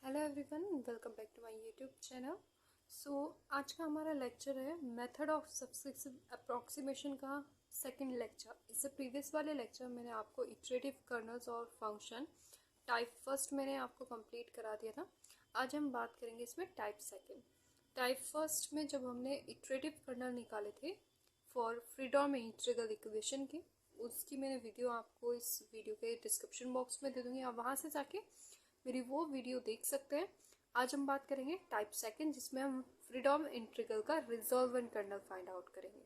Hello everyone, welcome back to my YouTube channel. आज का हमारा लेक्चर है मेथड ऑफ सक्सेसिव अप्रॉक्सीमेशन का सेकंड लेक्चर। इससे प्रीवियस वाले लेक्चर मैंने आपको इटरेटिव कर्नल्स और फंक्शन टाइप फर्स्ट मैंने आपको कंप्लीट करा दिया था। आज हम बात करेंगे इसमें टाइप सेकंड। टाइप फर्स्ट में जब हमने इटरेटिव कर्नल निकाले थे फॉर फ्रीडॉम इंटीग्रल इक्वेशन की, उसकी मैंने वीडियो आपको इस वीडियो के डिस्क्रिप्शन बॉक्स में दे दूँगी, आप वहाँ से जाके मेरी वो वीडियो देख सकते हैं। आज हम बात करेंगे टाइप सेकंड, जिसमें हम फ्रीडॉम इंटीग्रल का रिजॉल्वेंट कर्नल फाइंड आउट करेंगे।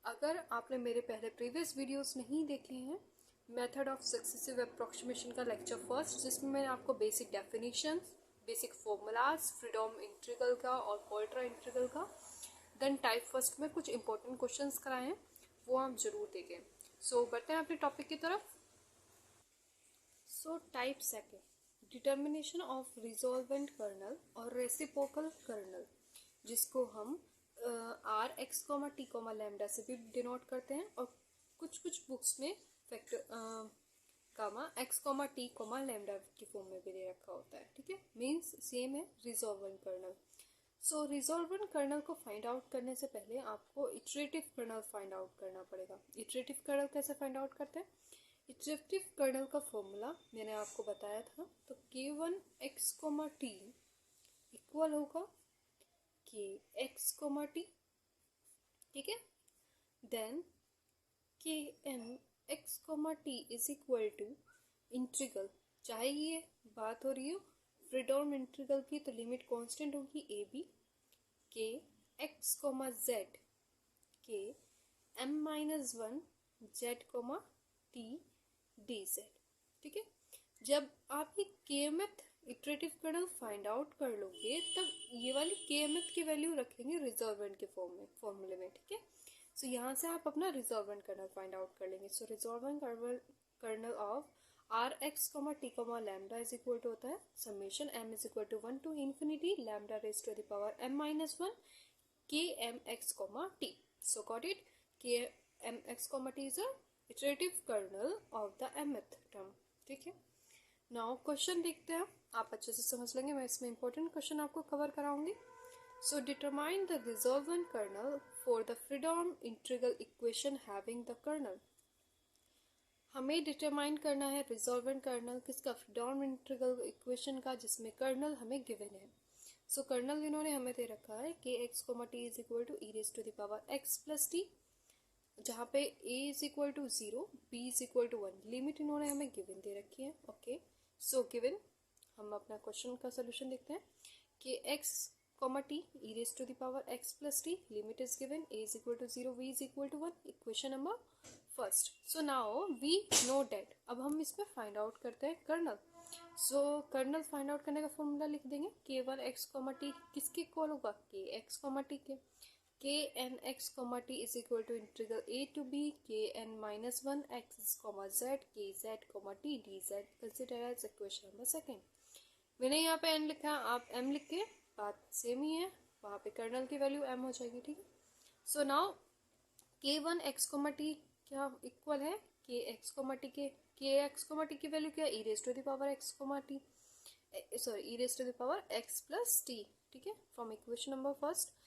अगर आपने मेरे पहले प्रीवियस वीडियोस नहीं देखे हैं, मेथड ऑफ सक्सेसिव अप्रोक्सीमेशन का लेक्चर फर्स्ट, जिसमें मैंने आपको basic definitions, basic formulas Fredholm integral का और पोइट्रा इंटीग्रल का, देन टाइप फर्स्ट में कुछ इंपॉर्टेंट क्वेश्चंस कराए हैं, वो आप जरूर देखें। बढ़ते हैं अपने टॉपिक की तरफ। Type second, determination of resolvent kernel और रेसिप्रोकल कर्नल, जिसको हम R x comma t comma lambda से भी डिनोट करते हैं, और कुछ बुक्स में factor gamma x comma t comma lambda की फॉर्म में भी दे रखा होता है। ठीक है, मीन्स सेम है रिजॉल्वेंट कर्नल। रिजॉल्वेंट कर्नल को फाइंड आउट करने से पहले आपको इटरेटिव कर्नल फाइंड आउट करना पड़ेगा। इटरेटिव कर्नल कैसे फाइंड आउट करते हैं? इटरेटिव कर्नल का फॉर्मूला मैंने आपको बताया था। तो k1 x, t इक्वल होगा kx, t। ठीक है, then kn x, t is equal to integral, चाहे ये बात हो रही हो फ्रीडॉम इंटीग्रल की तो लिमिट कांस्टेंट होगी a b, k x, z k m-1 z, t dz। ठीक है, जब आप ये kmth iterative kernel find out कर लोगे, तब ये वाली kmth की वैल्यू रखेंगे रिजॉल्वेंट के फॉर्म में, फॉर्मूले में। ठीक है, यहाँ से आप अपना रिजॉल्वेंट कर्नल फाइंड आउट कर लेंगे। Resolvent kernel of R x t lambda is equal to होता है summation m is equal to 1 to infinity lambda raise to the power m-1 kmx, t। Got it, kmx, t is a iterative kernel of the mth term. ठीक है, now question देखते हैं, आप अच्छे से समझ लेंगे, मैं इसमें इंपॉर्टेंट क्वेश्चन आपको कवर कराऊंगी। Determine the resolvent kernel for the Fredholm integral equation having the kernel. हमें डिटरमाइन करना है रिजॉल्वेंट कर्नल किसका? फ्रीडॉम इंटीग्रल इक्वेशन का, जिसमें कर्नल हमें गिवन है। कर्नल इन्होंने हमें दे रखा है k x, t is equal to e raise to the power x plus t, जहाँ पे a is equal to 0, b is equal to 1, limit इन्होंने हमें गिवन दे रखी है। ओके, गिवन, हम अपना क्वेश्चन का सोल्यूशन देखते हैं कि x, t e raise to the power x plus t, limit is given, a is equal to 0, b is equal to 1, equation number first. Now we know that, अब हम इसमें find out करते हैं colonel. Colonel find out करने का formula लिख देंगे, k1 x, t किसके इक्वल होगा? kx, t के। kn x, t is equal to integral a to b kn-1 x, z kz, t dz, consider as equation number second। मैंने यहाँ पे n लिखा, आप m लिख के, बात सेम ही है, वहाँ पे कर्नल की वैल्यू m हो जाएगी। ठीक है, नाउ k1 x, t क्या इक्वल है? kx, t के, kx, t की वैल्यू क्या? e raise to the power x, t, sorry e raise to the power x plus t। ठीक है, from equation number first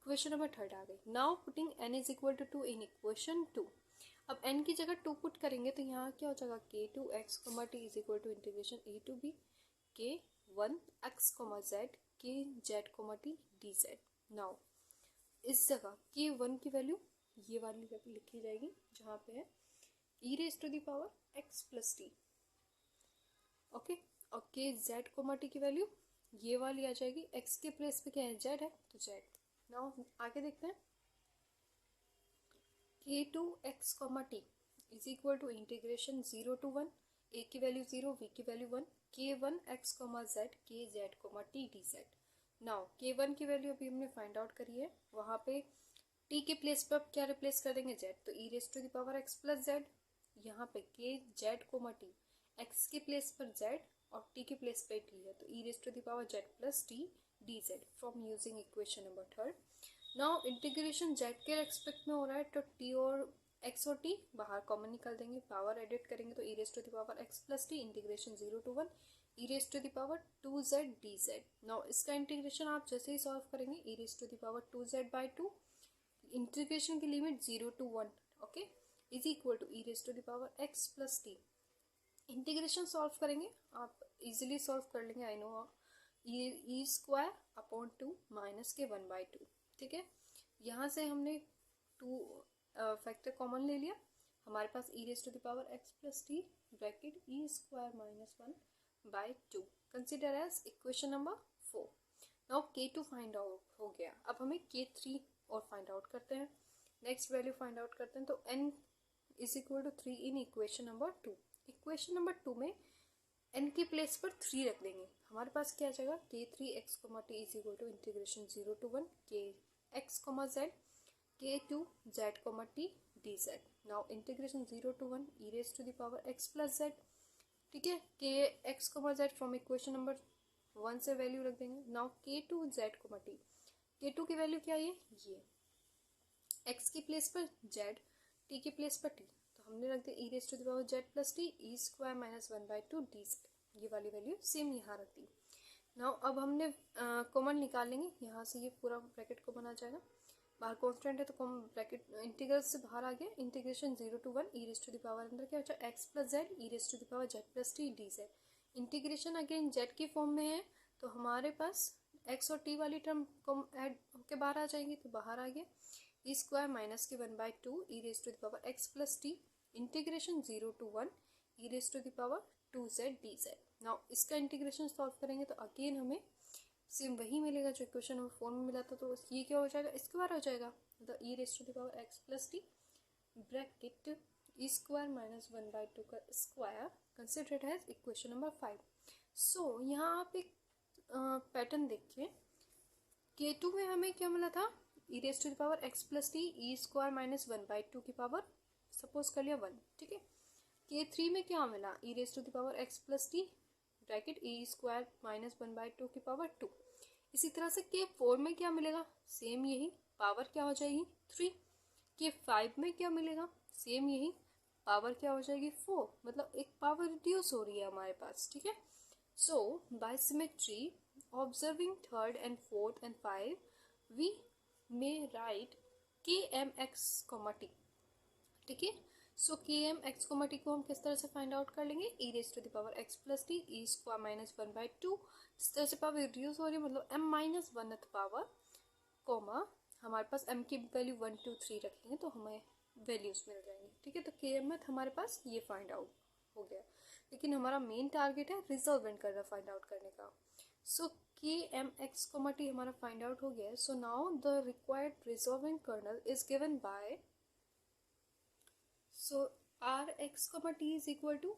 equation number third आ गई। Now putting n is equal to 2 in equation 2। अब n की जगह 2 put करेंगे तो यहाँ क्या हो जाएगा? k2 x, t is equal to integration a to b k1 x, z kz, t dz। Now इस जगह k1 की वैल्यू ये वाली लिखी जाएगी, जहाँ पे है e raise to the power x plus t। Okay, और kz, t की वैल्यू ये वाली आ जाएगी, x के प्लेस पे क्या है? z है, तो z। नाउ आगे देखते हैं, k2 x, t is equal to integration 0 to 1, a की वैल्यू 0, b की value 1, k1 x, z kz, t dz। Now k1 की वैल्यू अभी हमने फाइंड आउट करी है, वहाँ पे t के प्लेस पर क्या रिप्लेस कर देंगे? z, तो e raise to the power x plus z, यहाँ पे kz, t, x के प्लेस पर z और t के प्लेस पे t है, तो e raise to the power z plus t dz from using equation number third. Now integration z के रेस्पेक्ट में हो रहा है, तो t और x और t बाहर कॉमन निकाल देंगे, पावर एडिट करेंगे तो e raise to the power x plus t, integration 0 to 1, e raise to the power 2z dz। Now इसका इंटीग्रेशन आप जैसे ही सॉल्व करेंगे e raise to the power 2z/2, integration की limit 0 to 1, okay, is equal to e raise to the power x plus t. Integration solve करेंगे आप easily solve कर लेंगे, I know. E square upon 2 minus के 1/2, ठीक है। यहाँ से हमने 2 फैक्टर कॉमन ले लिया, हमारे पास e raise to the power x plus t bracket e square minus 1/2 consider as equation number 4। Now k2 find out हो गया, अब हमें k3 और फाइंड आउट करते हैं, नेक्स्ट वैल्यू फाइंड आउट करते हैं। तो n is equal to 3 in equation number 2। Equation number 2 में n की प्लेस पर 3 रख देंगे, हमारे पास क्या आ जाएगा k3x, t is equal to integration 0 to 1 kx, z k2 z, t dz। Now integration 0 to 1 e raise to the power x plus z, ठीक है। kx, z फ्रॉम इक्वेशन नंबर 1 से वैल्यू रख देंगे। Now k2 z, t, k2 की value क्या है ये x की प्लेस पर z, t की प्लेस पर t, तो हमने रख दिया e raise to the power z plus t e square minus 1/2 dz, ये वाली वैल्यू सेम यहाँ रख दी। नाउ अब हमने कॉमन निकाल लेंगे, यहाँ से ये पूरा ब्रैकेट कॉमन आ जाएगा, बाहर कांस्टेंट है तो ब्रैकेट इंटीग्रल से बाहर आ गया, integration 0 to 1 e raise to the power अंदर क्या बचा x plus z e raise to the power z plus t dz। Integration again z की फॉर्म में है तो हमारे पास x और t वाली टर्म ऐड होके बाहर आ जाएंगी, तो बाहर आ गया ई स्क्वायर माइनस के 1/2 e raise to the power x plus t integration 0 to 1 e raise to the power 2z dz। Now इसका इंटीग्रेशन सॉल्व करेंगे तो अगेन हमें सेम वही मिलेगा जो इक्वेशन नंबर 4 में मिला था, तो ये क्या हो जाएगा स्क्वायर हो जाएगा, मतलब e raise to the power x plus t bracket e square minus 1/2 का square considered as equation number 5। So यहाँ आप एक पैटर्न देखिए, k2 में हमें क्या मिला था e raise to the power x plus t e square minus 1/2 की पावर सपोज कर लिया 1, ठीक है। k3 में क्या मिला e raise to the power x plus t bracket e square minus 1/2 की पावर 2। इसी तरह से k4 में क्या मिलेगा, सेम यही पावर क्या हो जाएगी 3। k5 में क्या मिलेगा, सेम यही पावर क्या हो जाएगी 4, मतलब एक पावर रिड्यूस हो रही है हमारे पास, ठीक है। So by symmetry observing third and fourth and 5 we may write kmx, t, ठीक है। सो kmx, t को हम किस तरह से फाइंड आउट कर लेंगे, e raise to the power x plus t e square minus 1/2, इस तरह से पावर रिड्यूस हो रही है, मतलब m minus 1th power coma हमारे पास m की वैल्यू 1 2 3 रख लेंगे तो हमें वैल्यूज मिल जाएंगी, ठीक है। तो kmth हमारे पास ये फाइंड आउट हो गया, लेकिन हमारा मेन टारगेट है रिजॉल्वेंट करना, फाइंड आउट करने का। सो kmx, t हमारा फाइंड आउट हो गया। So now the required resolvent kernel is given by, so rx, t is equal to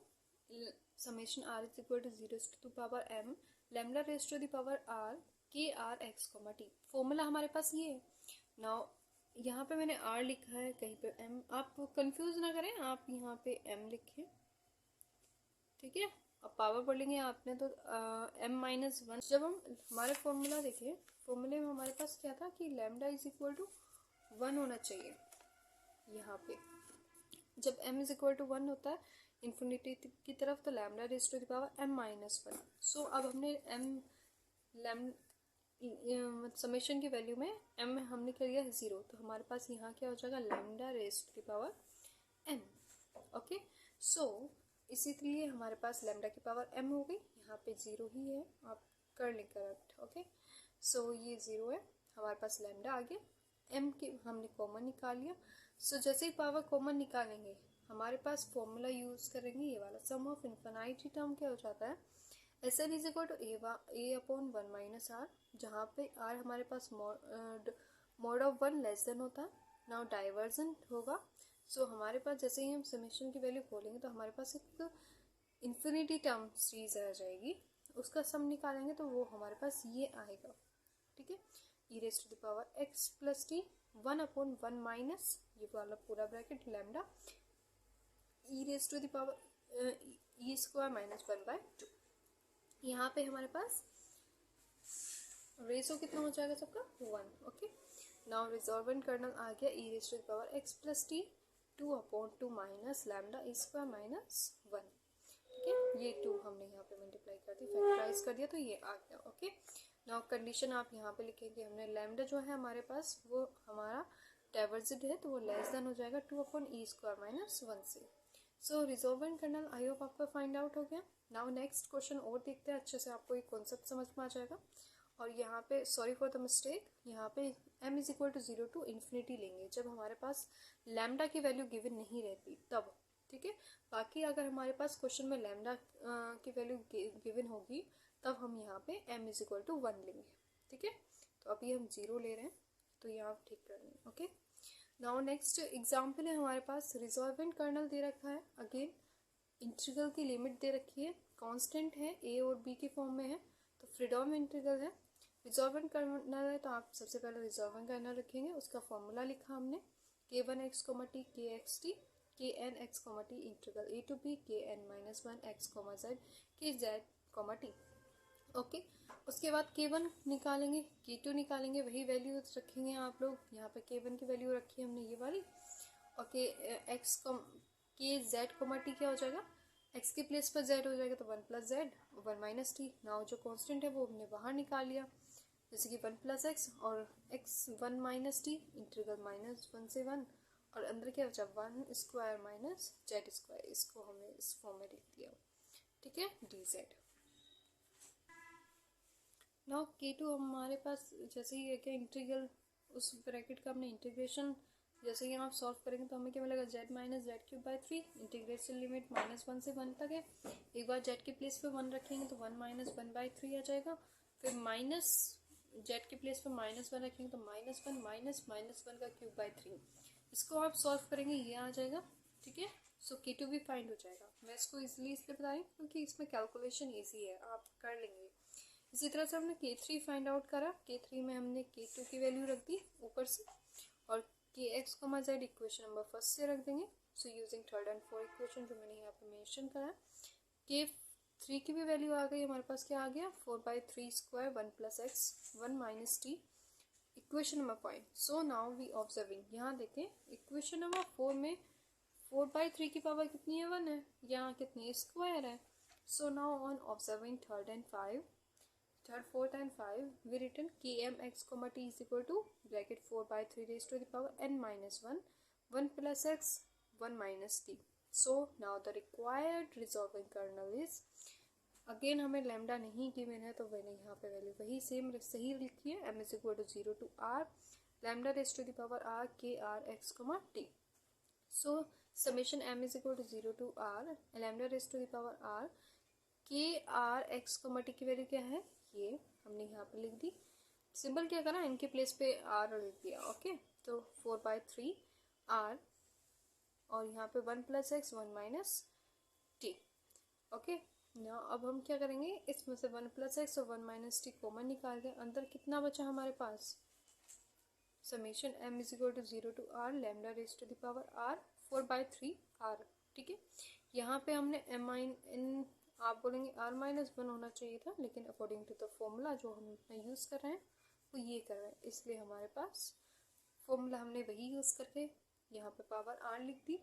summation r is equal to 0 to the power m lambda raised to the power r k r x, t। Formula हमारे पास ये है। Now यहाँ पे मैंने r लिखा है, कहीं पे m, आप कंफ्यूज ना करें, आप यहाँ पे m लिखें, ठीक है। अब पावर बोलेंगे आपने तो m माइनस 1। जब हम हमारे फॉर्मूला देखें, फॉर्मूले में हमारे पास क्या था कि लैम्डा इज इक्वल टू 1 होना चाहिए, यहाँ पे जब m इज इक्वल टू 1 होता है इन्फिनिटी की तरफ तो lambda raise to the power m minus 1। So अब हमने समेशन की वैल्यू में m हमने कर लिया 0, तो हमारे पास यहाँ क्या हो जाएगा lambda raise to the power m, okay. So इसीलिए हमारे पास लैम्डा की पावर m हो गई, यहाँ पे 0 ही है, आप कर लें करेक्ट, ओके। सो ये 0 है, हमारे पास लैम्डा आ गया, m की हमने कॉमन निकाल लिया। सो जैसे ही पावर कॉमन निकालेंगे हमारे पास फॉर्मूला यूज करेंगे ये वाला, सम ऑफ इन्फिनिटी टर्म क्या हो जाता है s n is equal to a upon 1 minus r, जहाँ पे आर हमारे पास मोड ऑफ 1 लेस देन होता है। नाउ डाइवर्जेंट होगा, सो हमारे पास जैसे ही हम समेशन की वैल्यू खोलेंगे तो हमारे पास एक इन्फिनिटी टर्म सीरीज आ जाएगी, उसका सम निकालेंगे तो वो हमारे पास ये आएगा, ठीक है। E raise to the power x plus t 1/1 minus ये वाला पूरा bracket lambda e raise to the power e square minus 1/2। यहाँ पे हमारे पास रेशो कितना हो जाएगा सबका 1, ओके। नाउ रिजॉल्वेंट कर्नल आ गया e raise to the power x plus t 2/2 minus lambda e square minus 1। ठीक है, ये 2 हमने यहाँ पे मल्टीप्लाई कर दी, फैक्टराइज कर दिया तो ये आ गया। ओके, नाउ कंडीशन आप यहाँ पे लिखेंगे, हमने लैम्डा जो है हमारे पास वो हमारा डाइवर्जेंट है तो वो लेस देन हो जाएगा 2/e² - 1 से। सो रिजॉल्वेंट कर्नल आई होप आपका फाइंड आउट हो गया। नाउ नेक्स्ट क्वेश्चन और देखते हैं, अच्छे से आपको एक कॉन्सेप्ट समझ में आ जाएगा। और यहाँ पे सॉरी फॉर द मिस्टेक, यहाँ पे m = 0 to ∞ लेंगे जब हमारे पास लैम्डा की वैल्यू गिवन नहीं रहती तब, ठीक है। बाकी अगर हमारे पास क्वेश्चन में लैम्डा की वैल्यू गिवन होगी तब हम यहाँ पे m = 1 लेंगे, ठीक है। तो अभी हम 0 ले रहे हैं तो यहाँ ठीक कर रहे हैं। ओके, नाउ नेक्स्ट एग्जाम्पल है हमारे पास, रिजॉल्वेंट कर्नल दे रखा है, अगेन इंटीग्रल की लिमिट दे रखी है, कांस्टेंट है, a और b की फॉर्म में है, तो फ्रीडम इंटीग्रल है। रिजॉल्वेंट कर्नल है तो आप सबसे पहले रिजॉल्वेंट कर्नल रखेंगे, उसका फॉर्मूला लिखा हमने k1x, t kxt kn(x, t integral a to b kn-1x, z kz, t। Okay, उसके बाद k1 निकालेंगे, k2 निकालेंगे, वही वैल्यू रखेंगे आप लोग। यहाँ पे k1 की वैल्यू रखी है हमने ये वाली, और kz, t क्या हो जाएगा, x के प्लेस पर z हो जाएगा तो 1 + z 1 - t। नाउ जो कांस्टेंट है वो हमने बाहर निकाल लिया, जैसे कि 1 + x और x 1 - t इंटीग्रल -1 से 1, और अंदर क्या बचा 1² - z², इसको हमने इस फॉर्म में लिख दिया, ठीक है, dz। नाउ k2 हमारे पास जैसे ही है क्या इंटीग्रल, उस ब्रैकेट का हमने इंटीग्रेशन जैसे ही आप सॉल्व करेंगे तो हमें क्या मिलेगा, z - z³ इंटीग्रेशन लिमिट -1 से 1 तक है। एक बार z के प्लेस पे 1 रखेंगे तो 1 - 1/3 आ जाएगा, फिर माइनस z के प्लेस पे -1 रखेंगे तो -1 का ³ 3। इसको आप सॉल्व करेंगे ये आ जाएगा, ठीक है। सो k2 भी फाइंड हो जाएगा। मैं इसको इजीली इसलिए बता रही हूँ क्योंकि इसमें कैलकुलेशन ईजी है, आप कर लेंगे। इसी तरह से हमने k3 फाइंड आउट करा, k3 में हमने k2 की वैल्यू रख दी ऊपर से, और kx, z equation number first से रख देंगे। So using third and fourth equation जो मैंने यहाँ पे मेंशन करा, k3 की भी वैल्यू आ गई हमारे पास, क्या आ गया 4/3² 1 + x 1 - t equation number 5। So now we observing, यहाँ देखें इक्वेशन नंबर 4 में 4/3 की पावर कितनी है, 1 है, यहाँ कितनी स्क्वायर है। So now on observing third, fourth and 5 we written kmx, t is equal to bracket 4/3 raised to the power n-1 1 + x 1 - t। so now the required resolving kernel is, again हमें lambda नहीं given है तो मैंने यहाँ पे value वही same सही लिखी है, m = 0 to r lambda raise to the power r k r x, t। So summation m = 0 to r lambda raise to the power r k r x, t की वैल्यू क्या है, ये हमने यहाँ पे लिख दी। सिंबल क्या करा, इनके प्लेस पे r लिख दिया। ओके, तो 4/3 r और यहाँ पे 1 + x 1 - t। ओके, ना अब हम क्या करेंगे, इसमें से 1 + x और 1 - t कॉमन निकाल के अंदर कितना बचा हमारे पास, summation m = 0 to r lambda raise to the power r 4/3 r, ठीक है। यहाँ पे हमने m आप बोलेंगे r-1 होना चाहिए था, लेकिन अकॉर्डिंग टू द फॉर्मूला जो हम यूज़ कर रहे हैं वो ये कर रहे हैं, इसलिए हमारे पास फॉर्मूला हमने वही यूज़ करके यहाँ पे पावर r लिख दी।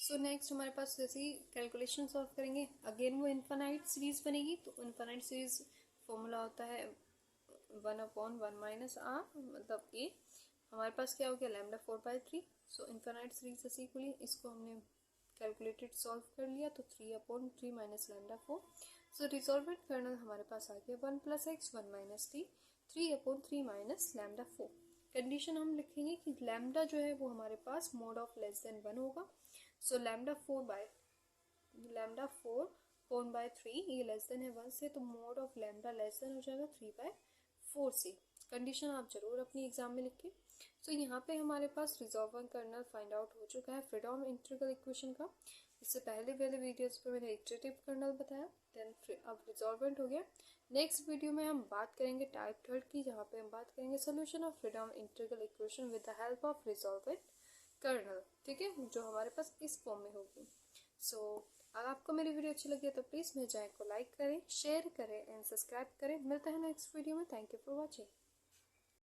सो नेक्स्ट हमारे पास जैसे ही कैलकुलेशन सॉल्व करेंगे, अगेन वो इन्फिनाइट सीरीज बनेगी। तो इन्फिनाइट सीरीज फॉर्मूला होता है 1/1 - r, मतलब a। हमारे पास क्या हो गया, लैम्डा 4/3। सो इन्फिनाइट सीरीज जैसे इक्वली इसको हमने कैलकुलेटेड सॉल्व कर लिया, तो 3/3 - लैम्डा 4। सो रिजॉल्वेंट कर्नल हमारे पास आ गया 1 + x 1 - t 3/3 - लैम्डा 4। कंडीशन हम लिखेंगे कि लैम्डा जो है वो हमारे पास मोड ऑफ लेस देन 1 होगा। सो लैम्डा 4/3 ये लेस देन है 1 से, तो mode of lambda less than हो जाएगा 3/4 से। कंडीशन आप जरूर अपनी एग्जाम में लिखें। सो यहाँ पे हमारे पास रिजॉल्वेंट कर्नल फाइंड आउट हो चुका है फ्रीडम इंटीग्रल इक्वेशन का। इससे पहले वाले वीडियोस पे मैंने इटरेटिव कर्नल बताया, देन अब रिजॉल्वेंट हो गया। नेक्स्ट वीडियो में हम बात करेंगे टाइप थर्ड की, जहाँ पे हम बात करेंगे solution of freedom integral equation with the help of resolvent kernel, ठीक है, जो हमारे पास इस फॉर्म में होगी। सो अगर आपको मेरी वीडियो अच्छी लगी है तो प्लीज़ मेरे चैनल को लाइक करें, शेयर करें एंड सब्सक्राइब करें। मिलते हैं नेक्स्ट वीडियो में। Thank you for watching.